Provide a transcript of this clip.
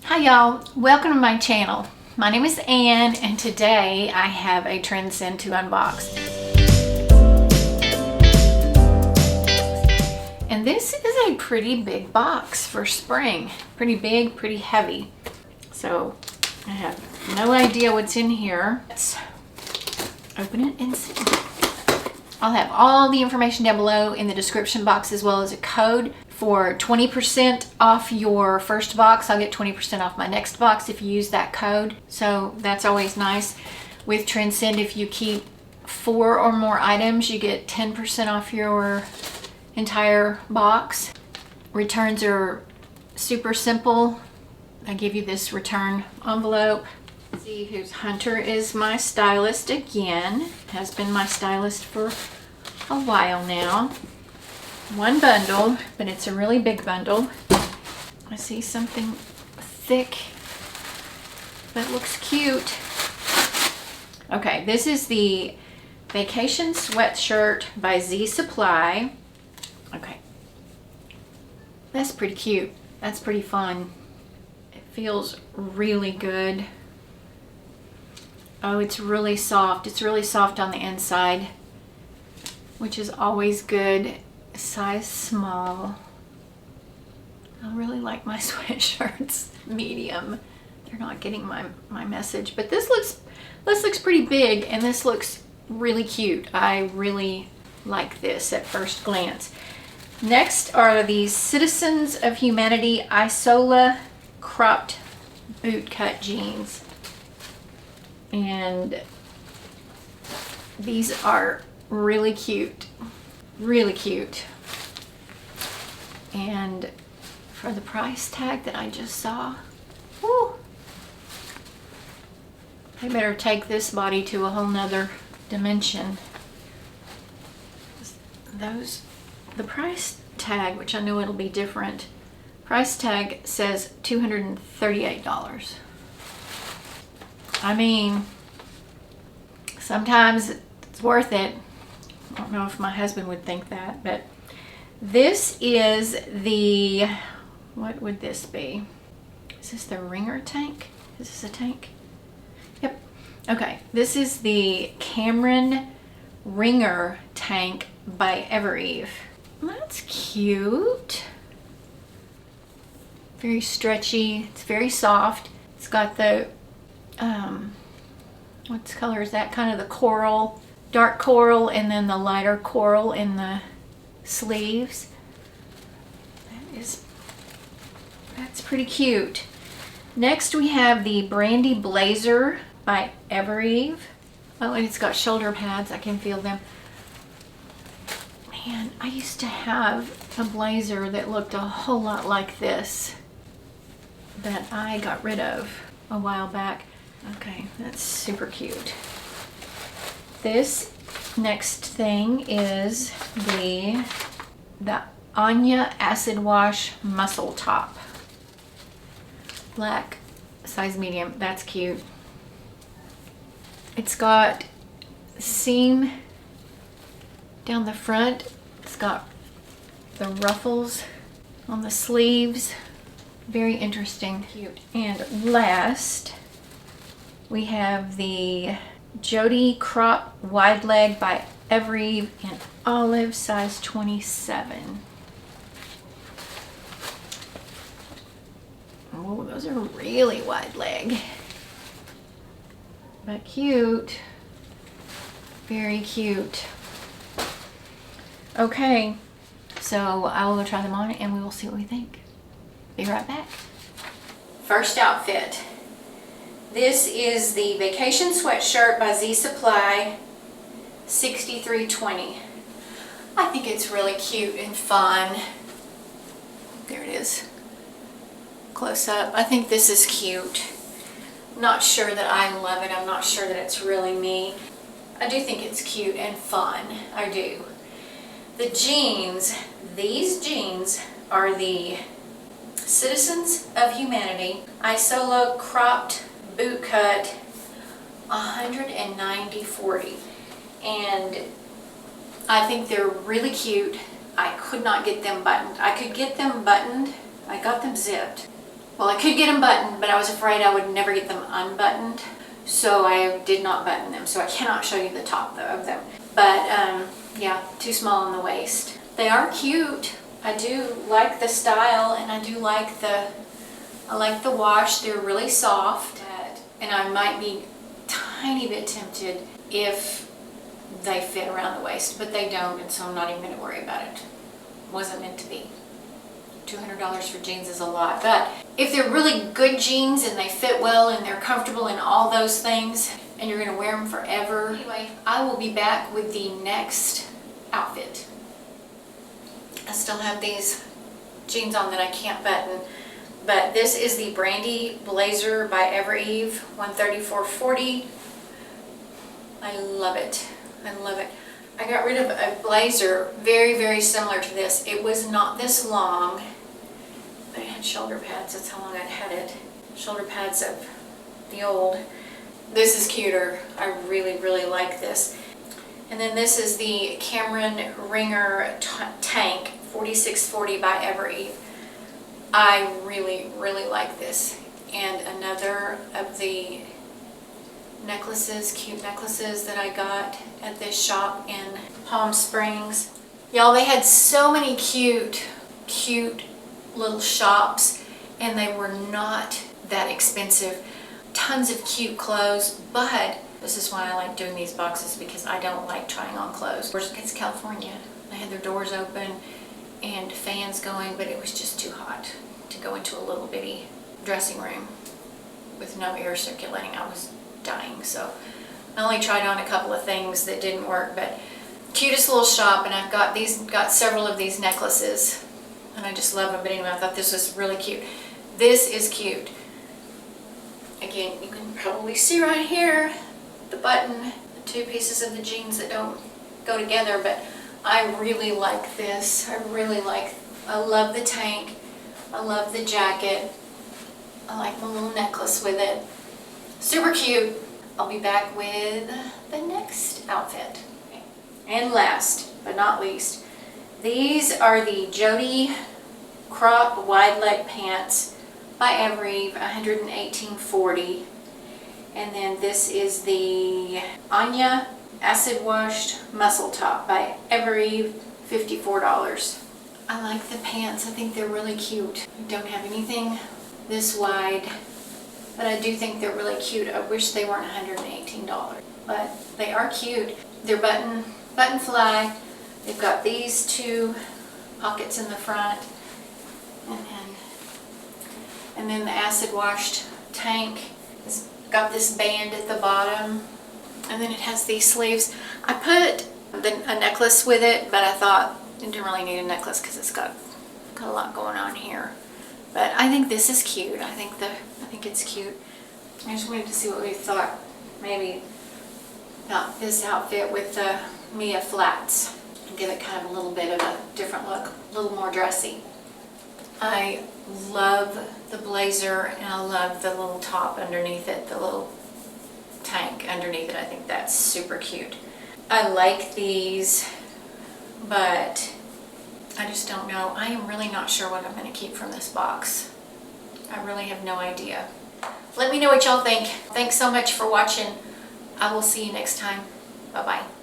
Hi y'all, welcome to my channel. My name is Ann and today I have a Trendsend to unbox. And this is a pretty big box for spring. Pretty big, pretty heavy. So I have no idea what's in here. Let's open it and see. I'll have all the information down below in the description box, as well as a code for 20% off your first box. I'll get 20% off my next box if you use that code. So that's always nice. With Trendsend, if you keep 4 or more items, you get 10% off your entire box. Returns are super simple. I give you this return envelope. See who's Hunter is my stylist again. Has been my stylist for a while now. One bundle, but it's a really big bundle. I see something thick that looks cute. Okay, this is the Vacation Sweatshirt by Z Supply. Okay, that's pretty cute. That's pretty fun. It feels really good. Oh, it's really soft. It's really soft on the inside, which is always good. Size small. I really like my sweatshirts medium. They're not getting my message, but this looks pretty big and this looks really cute. I really like this at first glance. Next are these Citizens of Humanity Isola Cropped bootcut jeans. And these are really cute. Really cute. And for the price tag that I just saw, whoo, I better take this body to a whole nother dimension. The price tag, which I know it'll be different, price tag says $238. I mean, sometimes it's worth it. I don't know if my husband would think that, but this is the, what would this be? Is this the ringer tank? Is this a tank? Yep. Okay, this is the Kamryn ringer tank by Evereve. That's cute. Very stretchy. It's very soft. It's got the, what color is that? Kind of the coral. Dark coral and then the lighter coral in the sleeves. That's pretty cute. Next we have the Brandi Blazer by Evereve. Oh, and it's got shoulder pads. I can feel them. Man, I used to have a blazer that looked a whole lot like this that I got rid of a while back. Okay, that's super cute. This next thing is the Anya Acidwash muscle top. Black, size medium. That's cute. It's got seam down the front. It's got the ruffles on the sleeves. Very interesting. Cute. And last, we have the Jodie Cropped wide leg by Evereve in olive, size 27. Oh, those are really wide leg. But cute. Very cute. Okay, so I will go try them on and we will see what we think. Be right back. First outfit. This is the Vacation Sweatshirt by Z Supply, $63.20. I think it's really cute and fun. There it is. Close up. I think this is cute. I'm not sure that I love it. I'm not sure that it's really me. I do think it's cute and fun. I do. The jeans, these jeans are the Citizens of Humanity Isola Cropped bootcut, $190.40, and I think they're really cute. I could not get them buttoned. I could get them buttoned. I got them zipped, Well, I could get them buttoned, but I was afraid I would never get them unbuttoned. So I did not button them. So I cannot show you the top though of them. But yeah, too small on the waist. They are cute. I do like the style, and I do like I like the wash. They're really soft, and I might be tiny bit tempted if they fit around the waist, but they don't, and so I'm not even going to worry about it. Wasn't meant to be. $200 for jeans is a lot, but if they're really good jeans and they fit well and they're comfortable and all those things, and you're going to wear them forever. Anyway, I will be back with the next outfit. I still have these jeans on that I can't button, but this is the Brandi Blazer by Evereve, 134.40. I love it. I love it. I got rid of a blazer very, very similar to this. It was not this long, but it had shoulder pads. That's how long I'd had it. Shoulder pads of the old. This is cuter. I really, really like this. And then this is the Kamryn Ringer Tank, 46.40 by Evereve. I really, really like this. And another of the necklaces, cute necklaces that I got at this shop in Palm Springs. Y'all, they had so many cute little shops, and they were not that expensive. Tons of cute clothes, but this is why I like doing these boxes, because I don't like trying on clothes. It's California. They had their doors open and fans going, but it was just too hot to go into a little bitty dressing room with no air circulating. I was dying, so I only tried on a couple of things that didn't work, but cutest little shop. And I've got several of these necklaces, and I just love them. But anyway, I thought this was really cute. This is cute. Again, you can probably see right here the button, the two pieces of the jeans that don't go together, but I really like this. I love the tank. I love the jacket. I like my little necklace with it. Super cute. I'll be back with the next outfit. And last but not least, these are the Jodie Cropped wide leg pants by Evereve, 118.40. And then this is the Anya acid washed muscle top by Evereve, $54. I like the pants. I think they're really cute. I don't have anything this wide, but I do think they're really cute. I wish they weren't $118, but they are cute. They're button fly. They've got these two pockets in the front, and then the acid washed tank has got this band at the bottom, and then it has these sleeves. I put a necklace with it, but I thought it didn't really need a necklace because it's got a lot going on here. But I think this is cute. I think it's cute. I just wanted to see what we thought maybe about this outfit with the Mia flats and give it kind of a little bit of a different look, a little more dressy. I love the blazer, and I love the little top underneath it, the little tank underneath it. I think that's super cute. I like these, but I just don't know. I am really not sure what I'm going to keep from this box. I really have no idea. Let me know what y'all think. Thanks so much for watching. I will see you next time. Bye-bye.